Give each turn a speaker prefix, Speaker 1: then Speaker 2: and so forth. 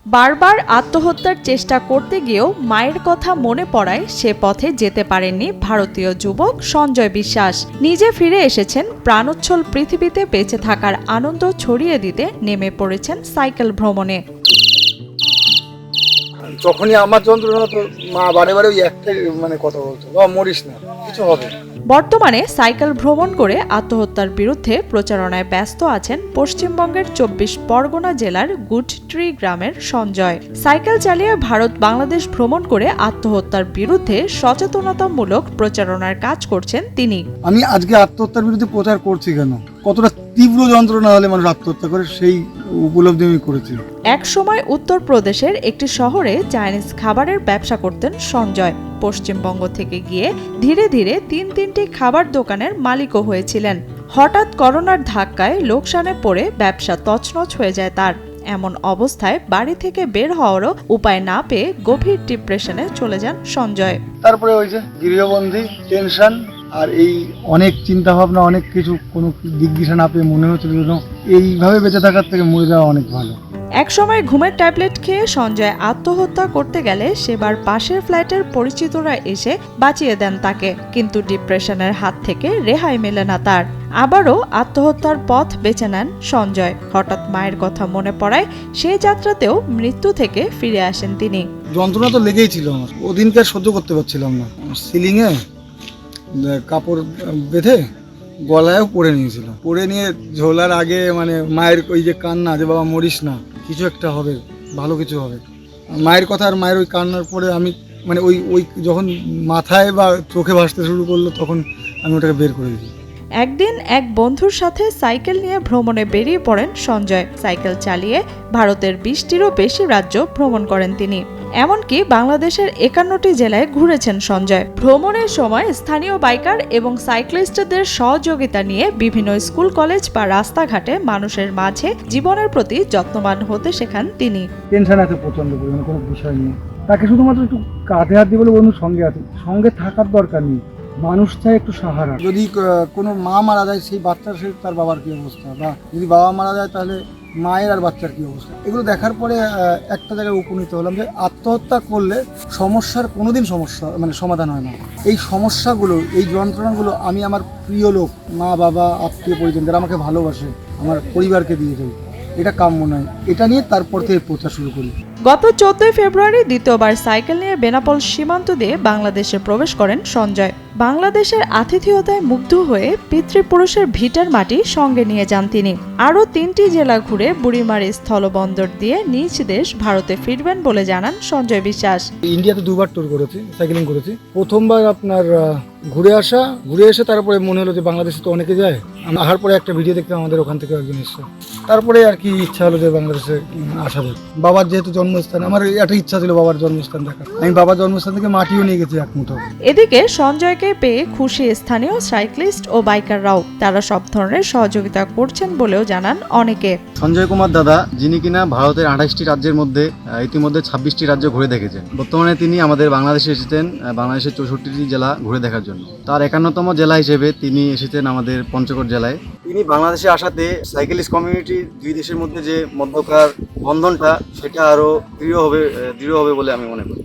Speaker 1: বারবার আত্মহত্যার চেষ্টা করতে গিয়েও মায়ের কথা মনে পড়ায় সে পথে যেতে পারেননি ভারতীয় যুবক সঞ্জয় বিশ্বাস। নিজে ফিরে এসেছেন, প্রাণোচ্ছল পৃথিবীতে বেঁচে থাকার আনন্দ ছড়িয়ে দিতে নেমে পড়েছেন সাইকেল ভ্রমণে।
Speaker 2: যখনই আমার যন্ত্রণা তো মা বারে বারে ওই একটাই কথা বলতো, বাবা মরিস না, কিছু হবে।
Speaker 1: বর্তমানে সাইকেল ভ্রমণ করে আত্মহত্যার বিরুদ্ধে প্রচারণায় ব্যস্ত আছেন পশ্চিমবঙ্গের 24 পরগনা জেলার গুডট্রি গ্রামের সঞ্জয়। সাইকেল চালিয়ে ভারত বাংলাদেশ ভ্রমণ করে আত্মহত্যার বিরুদ্ধে সচেতনতামূলক প্রচারণার কাজ করছেন তিনি।
Speaker 2: আমি আজকে আত্মহত্যার বিরুদ্ধে প্রচার করছি কেন, কতটা তীব্র যন্ত্রণা হলে মানুষ আত্মহত্যা করে সেই উপলব্ধি আমি করেছি।
Speaker 1: এক সময় উত্তরপ্রদেশের একটি শহরে চাইনিজ খাবারের ব্যবসা করতেন সঞ্জয়। পশ্চিমবঙ্গ থেকে গিয়ে ধীরে ধীরে তিনটি খাবার দোকানের মালিকও হয়েছিলেন। হঠাৎ করোনার ধাক্কায় লোকসানে পড়ে ব্যবসা তছনছ হয়ে যায় তার। এমন অবস্থায় বাড়ি থেকে বের হওয়ারও উপায় না পেয়ে গভীর ডিপ্রেশনে চলে যান সঞ্জয়।
Speaker 2: তারপরে ওই যে গৃহবন্দী, টেনশন আর এই অনেক চিন্তা ভাবনা, অনেক কিছু, কোনো দিক দিশা না পেয়ে মনে হচ্ছিল এইভাবে বেঁচে থাকার থেকে মরে যাওয়া অনেক ভালো।
Speaker 1: একসময় ঘুমের ট্যাবলেট খেয়ে সঞ্জয় আত্মহত্যা করতে গেলে সেবার পাশের ফ্ল্যাটের পরিচিতরা এসে বাঁচিয়ে দেন তাকে, কিন্তু ডিপ্রেশনের হাত থেকে রেহাই মেলে না তার। আবারও আত্মহত্যার পথ বেছে নেন সঞ্জয়। হঠাৎ মায়ের কথা মনে পড়ায় সেই যাত্রাতেও মৃত্যু থেকে ফিরে আসেন তিনি।
Speaker 2: যন্ত্রণা তো লেগেই ছিল আমার, ওদিনকে সহ্য করতে পারছিলাম না। সিলিংয়ে কাপড় বেঁধে গলায়ও পরে নিয়েছিল, পরে নিয়ে ঝোলার আগে মায়ের ওই যে কান্না, যে বাবা মরিস না, কিছু একটা হবে, ভালো কিছু হবে, মায়ের কথা আর মায়ের ওই কান্নার পরে আমি ওই ওই যখন মাথায় বা চোখে ভাসতে শুরু করলো তখন আমি ওটাকে বের করে দিই।
Speaker 1: একদিন এক বন্ধুর সাথে সাইকেল নিয়ে ভ্রমণে বেরিয়ে পড়েন সঞ্জয়। সাইকেল চালিয়ে ভারতের 20টিরও বেশি রাজ্য ভ্রমণ করেন তিনি। এমনকি বাংলাদেশের 51টি জেলায় ঘুরেছেন সঞ্জয়। ভ্রমণের সময় স্থানীয় বাইকার এবং সাইক্লিস্টদের সহযোগিতা নিয়ে বিভিন্ন স্কুল, কলেজ বা রাস্তাঘাটে মানুষের মাঝে জীবনের প্রতি যত্নবান হতে শেখান তিনি।
Speaker 2: টেনশন আছে প্রচন্ড পরিমাণে কোনো বিষয় নিয়ে, তাকে শুধুমাত্র একটু কাঁধে হাত দিয়ে বলে বন্ধু সঙ্গে আছে, সঙ্গে থাকার দরকার নেই, মানুষ চাই একটু সাহারা। যদি কোনো মা মারা যায় সেই বাচ্চার সে তার বাবার কী অবস্থা, বা যদি বাবা মারা যায় তাহলে মায়ের আর বাচ্চার কী অবস্থা, এগুলো দেখার পরে একটা জায়গায় উপনীত হলাম যে আত্মহত্যা করলে সমস্যার কোনোদিন সমাধান হয় না। এই সমস্যাগুলো, এই যন্ত্রণাগুলো আমি আমার প্রিয় লোক, মা বাবা, আত্মীয় পরিজন, যারা আমাকে ভালোবাসে, আমার পরিবারকে দিয়ে যাই, এটা কাম্য নয়। এটা নিয়ে তারপর থেকে প্রচার শুরু করি।
Speaker 1: গত 14 ফেব্রুয়ারি দ্বিতীয়বার সাইকেল নিয়ে বেনাপোল সীমান্ত দিয়ে বাংলাদেশে প্রবেশ করেন সঞ্জয়। বাংলাদেশের আতিথেয়তায় মুগ্ধ হয়ে পিতৃপুরুষের ভিটার মাটি সঙ্গে নিয়ে যান তিনি। আরও 3টি জেলা ঘুরে বুড়িমারি স্থলবন্দর দিয়ে নিজ দেশ ভারতে ফিরবেন বলে জানান সঞ্জয় বিশ্বাস।
Speaker 2: ইন্ডিয়াতে 2বার ট্যুর করেছি, সাইকেলিং করেছি। প্রথমবার আপনার ঘুরে এসে তারপরে মনে হলো যে বাংলাদেশে তো অনেকে যায়, আমি আসার পরে একটা ভিডিও দেখতে আমাদের ওখান থেকে একজন এসছে, তারপরে আর কি ইচ্ছা হলো যে বাংলাদেশে আসা যায়। বাবার যেহেতু জন্মস্থান, আমার একটা ইচ্ছা ছিল বাবার জন্মস্থান দেখার। আমি বাবার জন্মস্থান থেকে মাটিও নিয়ে গেছি এক মুঠো।
Speaker 1: এদিকে সঞ্জয়কে পেয়ে খুশি স্থানীয় সাইক্লিস্ট ও বাইকাররাও। তারা সব ধরনের সহযোগিতা করছেন বলেও জানান অনেকে।
Speaker 3: সঞ্জয় কুমার দাদা, যিনি কিনা ভারতের 28টি রাজ্যের মধ্যে ইতিমধ্যে 26টি রাজ্য ঘুরে দেখেছেন। বর্তমানে তিনি আমাদের বাংলাদেশে এসেছেন বাংলাদেশের 64টি জেলা ঘুরে দেখার জন্য। তার 51তম জেলা হিসেবে তিনি এসেছেন আমাদের পঞ্চগড় জেলায়। তিনি বাংলাদেশে আসাতে সাইকেলিস্ট কমিউনিটি, দুই দেশের মধ্যে যে মধ্যকার বন্ধনটা, সেটা আরও দৃঢ় হবে বলে আমি মনে করি।